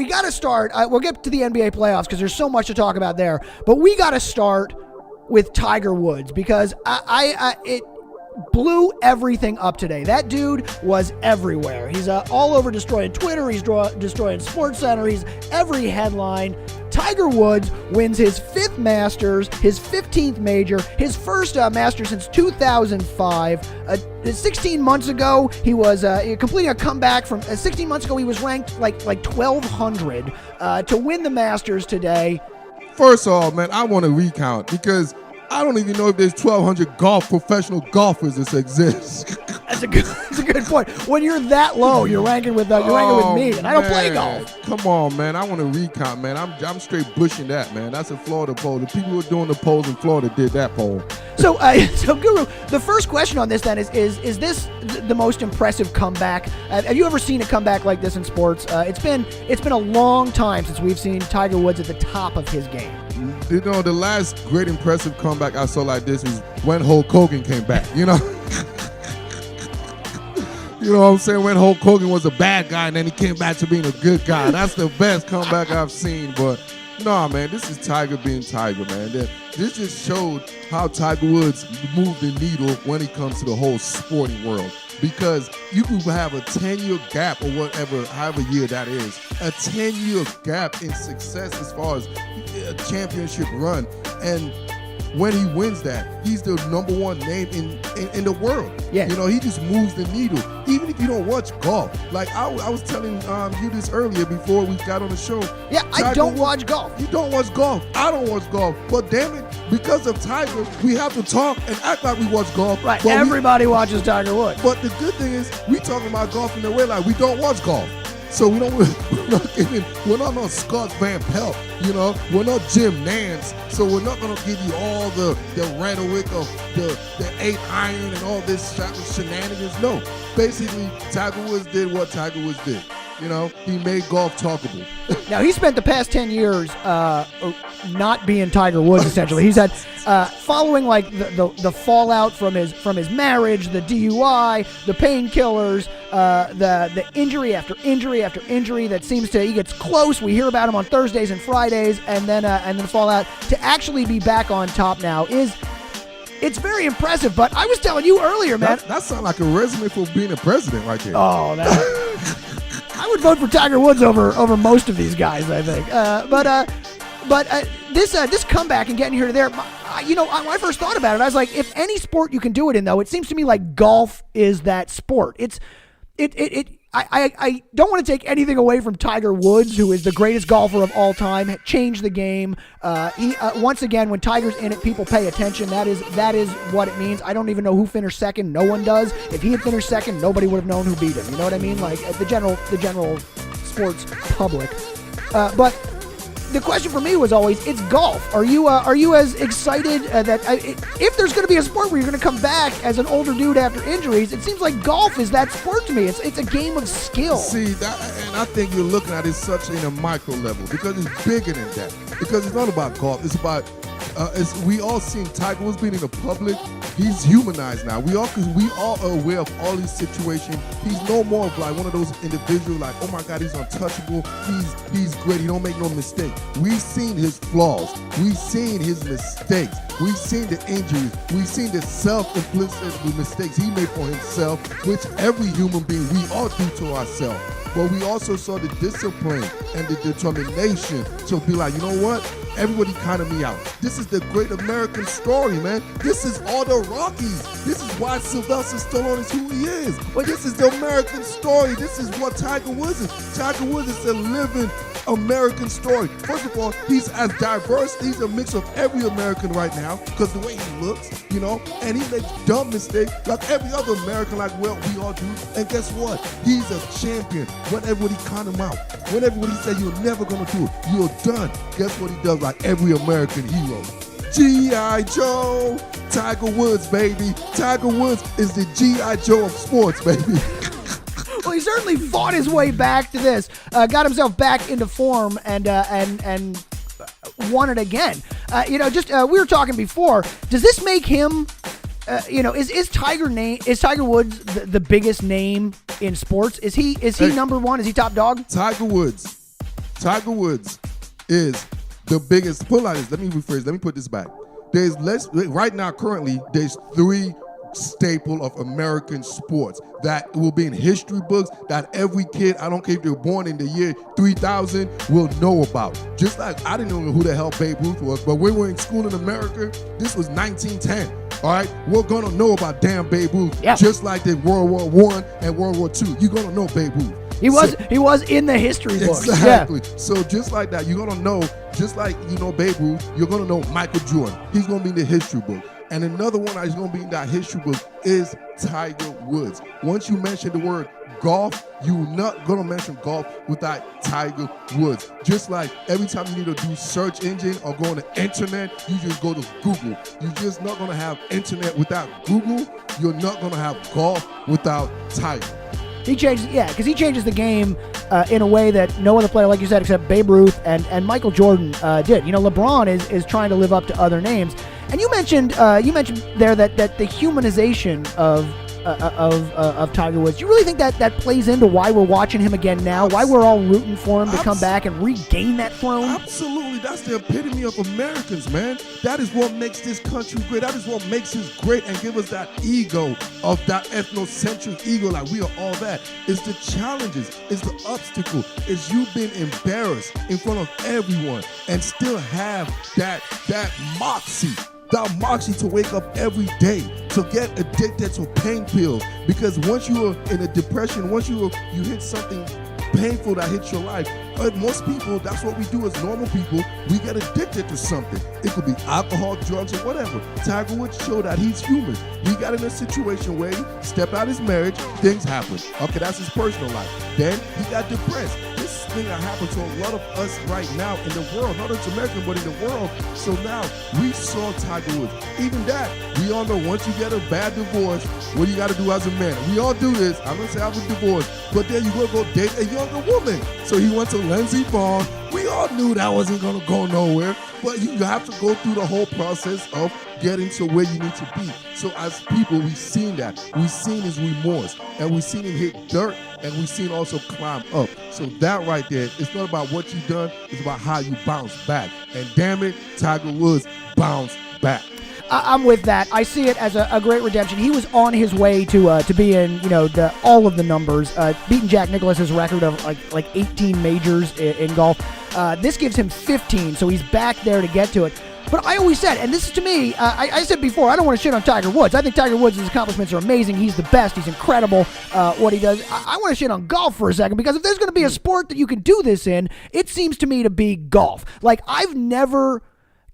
we got to start. We'll get to the NBA playoffs because there's so much to talk about there. But we got to start with Tiger Woods because it blew everything up today. That dude was everywhere. He's all over destroying Twitter. He's destroying SportsCenter. He's every headline. Tiger Woods wins his 5th Masters, his 15th major, his first Masters since 2005. 16 months ago, he was completing a comeback from 16 months ago. He was ranked like 1,200 to win the Masters today. First of all, man, I want to recount because I don't even know if there's 1,200 professional golfers that exist. That's a good point. When you're that low, you're ranking with me, and I don't play golf. Come on, man. I want to recount, man. I'm straight pushing that, man. That's a Florida poll. The people who are doing the polls in Florida did that poll. So Guru, the first question on this then is this the most impressive comeback? Have you ever seen a comeback like this in sports? It's been a long time since we've seen Tiger Woods at the top of his game. You know, the last great impressive comeback I saw like this is when Hulk Hogan came back, you know? You know what I'm saying? When Hulk Hogan was a bad guy and then he came back to being a good guy. That's the best comeback I've seen. But, no, man, this is Tiger being Tiger, man. This just showed how Tiger Woods moved the needle when it comes to the whole sporting world. Because you can have a 10-year gap or whatever, however year that is, a 10-year gap in success as far as a championship run. And when he wins that, he's the number one name in the world. Yeah. You know, he just moves the needle. Even if you don't watch golf. Like, I was telling you this earlier before we got on the show. Yeah, I don't watch golf. You don't watch golf. I don't watch golf. But damn it, because of Tiger, we have to talk and act like we watch golf. Right, everybody watches Tiger Woods. But the good thing is, we talking about golf in a way like we don't watch golf. So we're not no Scott Van Pelt, you know. We're not Jim Nance. So we're not gonna give you all the rhetoric of the 8-iron and all this shenanigans. No, basically Tiger Woods did what Tiger Woods did. You know, he made golf talkable. Now, he spent the past 10 years not being Tiger Woods, essentially. He's had, following like the fallout from his marriage, the DUI, the painkillers, the injury after injury after injury that seems to, he gets close. We hear about him on Thursdays and Fridays, and then fallout. To actually be back on top now it's very impressive. But I was telling you earlier, man. That sounds like a resume for being a president right there. Oh, I would vote for Tiger Woods over most of these guys, I think. But this comeback and getting here to there, when I first thought about it, I was like, if any sport you can do it in, though, it seems to me like golf is that sport. I don't want to take anything away from Tiger Woods, who is the greatest golfer of all time, changed the game. Once again, when Tiger's in it, people pay attention. That is what it means. I don't even know who finished second. No one does. If he had finished second, nobody would have known who beat him. You know what I mean? Like the general sports public. But the question for me was always, it's golf. Are you as excited if there's going to be a sport where you're going to come back as an older dude after injuries? It seems like golf is that sport to me. It's a game of skill. See that, and I think you're looking at it such in a micro level because it's bigger than that. Because it's not about golf. It's about we all seen Tiger Woods being in the public. He's humanized now. Because we all are aware of all these situations. He's no more of like one of those individuals like, oh my God, he's untouchable. He's great. He don't make no mistake. We've seen his flaws. We've seen his mistakes. We've seen the injuries. We've seen the self-inflicted mistakes he made for himself, which every human being, we all do to ourselves. But we also saw the discipline and the determination to be like, you know what? Everybody counted me out. This is the great American story, man. This is all the Rockies. This is why Sylvester Stallone is who he is. But this is the American story. This is what Tiger Woods is. Tiger Woods is a living American story. First of all, he's as diverse. He's a mix of every American right now because the way he looks, you know, and he makes dumb mistakes like every other American, like we all do. And guess what? He's a champion. When everybody count him out, when everybody said you're never gonna do it, you're done. Guess what he does like every American hero? G.I. Joe, Tiger Woods, baby. Tiger Woods is the G.I. Joe of sports, baby. Well, he certainly fought his way back to this, got himself back into form, and won it again. We were talking before. Does this make him? Is Tiger Woods the biggest name in sports? Is he number one? Is he top dog? Tiger Woods Tiger Woods is the biggest. Put it like this. Let me rephrase. Let me put this back. Right now, currently, there's 3 staple of American sports that will be in history books that every kid, I don't care if they're born in the year 3000, will know about. Just like I didn't know who the hell Babe Ruth was, but when we were in school in America, this was 1910. All right, we're gonna know about damn Babe Ruth, just like the World War I and World War II. You're gonna know Babe Ruth. He was in the history books. Exactly. Yeah. So just like that, you're gonna know, just like you know Babe Ruth, you're gonna know Michael Jordan. He's gonna be in the history book. And another one that's going to be in that history book is Tiger Woods. Once you mention the word golf, you're not going to mention golf without Tiger Woods. Just like every time you need to do search engine or go on the internet, you just go to Google. You're just not going to have internet without Google. You're not going to have golf without Tiger. He changes, because he changes the game in a way that no other player, like you said, except Babe Ruth and Michael Jordan did. You know, LeBron is trying to live up to other names. And you mentioned there that the humanization of Tiger Woods. Do you really think that plays into why we're watching him again now? Why we're all rooting for him to come back and regain that throne? Absolutely. That's the epitome of Americans, man. That is what makes this country great. That is what makes us great and give us that ego of that ethnocentric ego, like we are all that. It's the challenges. It's the obstacle. It's you being embarrassed in front of everyone and still have that moxie. That moxie to wake up every day, to get addicted to pain pills. Because once you are in a depression, once you hit something painful that hits your life, most people, that's what we do as normal people. We get addicted to something. It could be alcohol, drugs, or whatever. Tiger Woods showed that he's human. He got in a situation where he stepped out his marriage, things happen. Okay, that's his personal life. Then he got depressed. This thing that happened to a lot of us right now in the world, not just American, but in the world. So now we saw Tiger Woods. Even that, we all know once you get a bad divorce, what you got to do as a man. We all do this. I'm going to say I was divorced, but then you go date a younger woman. So he went to Lindsey Vonn. We all knew that wasn't going to go nowhere, but you have to go through the whole process of getting to where you need to be. So as people, we've seen that. We've seen his remorse, and we've seen him hit dirt, and we've seen also climb up. So that right there, it's not about what you've done, it's about how you bounce back. And damn it, Tiger Woods bounced back. I'm with that. I see it as a great redemption. He was on his way to be in, all of the numbers, beating Jack Nicklaus's record of like 18 majors in golf. This gives him 15, so he's back there to get to it. But I always said, and this is to me, I said before, I don't want to shit on Tiger Woods. I think Tiger Woods' accomplishments are amazing. He's the best. He's incredible, what he does. I want to shit on golf for a second, because if there's going to be a sport that you can do this in, it seems to me to be golf. Like, I've never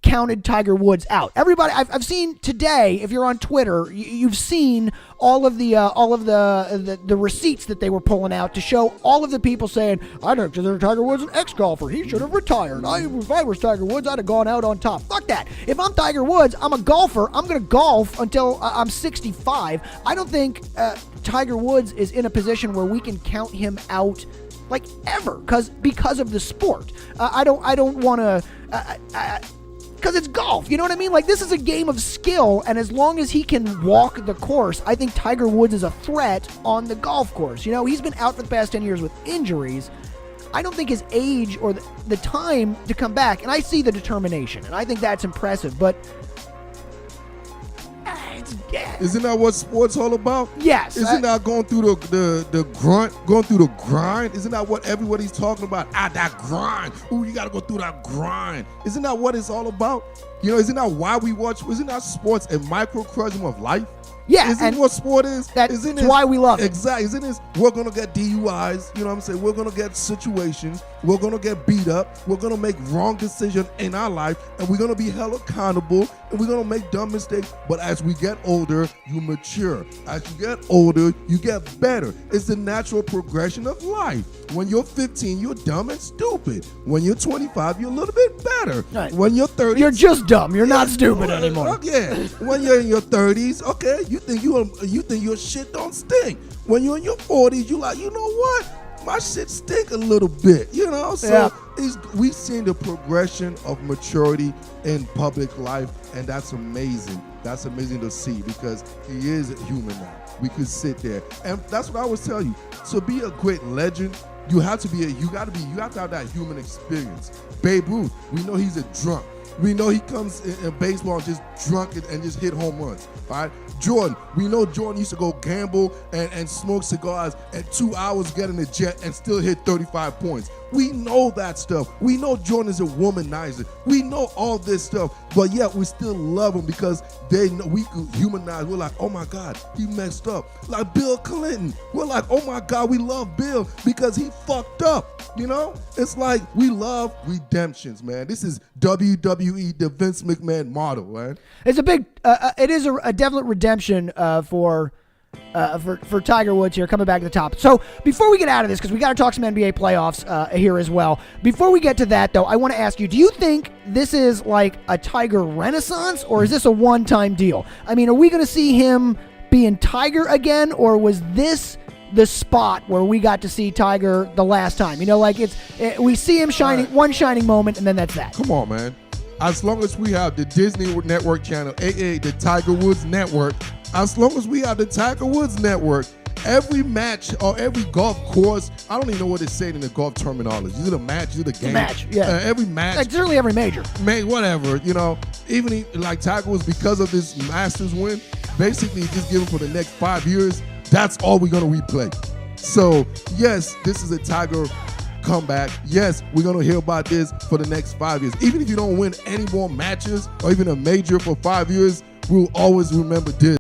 counted Tiger Woods out. Everybody, I've seen today, if you're on Twitter, you've seen all of the receipts that they were pulling out to show all of the people saying, I don't consider Tiger Woods an ex-golfer. He should have retired. If I was Tiger Woods, I'd have gone out on top. Fuck that. If I'm Tiger Woods, I'm a golfer. I'm going to golf until I'm 65. I don't think Tiger Woods is in a position where we can count him out like ever because of the sport. I don't want to. Because it's golf, you know what I mean? Like, this is a game of skill, and as long as he can walk the course, I think Tiger Woods is a threat on the golf course. You know, he's been out for the past 10 years with injuries. I don't think his age or the time to come back, and I see the determination, and I think that's impressive, but isn't that what sports all about? Yes. Isn't that going through the grunt, going through the grind? Isn't that what everybody's talking about? That grind. Ooh, you got to go through that grind. Isn't that what it's all about? You know, isn't that why we watch? Isn't that sports a microcosm of life? Yeah, isn't what sport is? That's why we love it. Exactly. Isn't this? We're gonna get DUIs. You know what I'm saying? We're gonna get situations. We're gonna get beat up. We're gonna make wrong decisions in our life, and we're gonna be held accountable. And we're gonna make dumb mistakes. But as we get older, you mature. As you get older, you get better. It's the natural progression of life. When you're 15, you're dumb and stupid. When you're 25, you're a little bit better. Right. When you're 30, you're just dumb. You're not stupid anymore. Yeah. When you're in your 30s, okay, you think your shit don't stink. When you're in your 40s, you're like, you know what? My shit stink a little bit, you know? So we've seen the progression of maturity in public life, and that's amazing. That's amazing to see, because he is a human now. We could sit there. And that's what I was telling you. To be a great legend, You have to have that human experience. Babe Ruth, we know he's a drunk. We know he comes in baseball and just drunk and just hit home runs. All right, Jordan. We know Jordan used to go gamble and smoke cigars at 2 hours, get in a jet, and still hit 35 points. We know that stuff. We know Jordan is a womanizer. We know all this stuff, but yet we still love him because they know we could humanize. We're like, oh my God, he messed up. Like Bill Clinton. We're like, oh my God, we love Bill because he fucked up. You know? It's like we love redemptions, man. This is WWE, the Vince McMahon model, man. It's a big, it is a definite redemption for Tiger Woods here, coming back to the top. So before we get out of this, because we got to talk some NBA playoffs here as well. Before we get to that, though, I want to ask you: do you think this is like a Tiger renaissance, or is this a one-time deal? I mean, are we going to see him being Tiger again, or was this the spot where we got to see Tiger the last time? You know, like we see him shining one shining moment, and then that's that. Come on, man. As long as we have the Disney Network channel, aka the Tiger Woods Network, as long as we have the Tiger Woods Network, every match or every golf course, I don't even know what it's saying in the golf terminology. Is it a match? Is it a game? Match, yeah. Every match. Like, certainly every major. Whatever, you know. Even like Tiger Woods, because of this Masters win, basically just give him for the next 5 years, that's all we're going to replay. So, yes, this is a Tiger comeback. Yes, we're going to hear about this for the next 5 years. Even if you don't win any more matches or even a major for 5 years, we'll always remember this.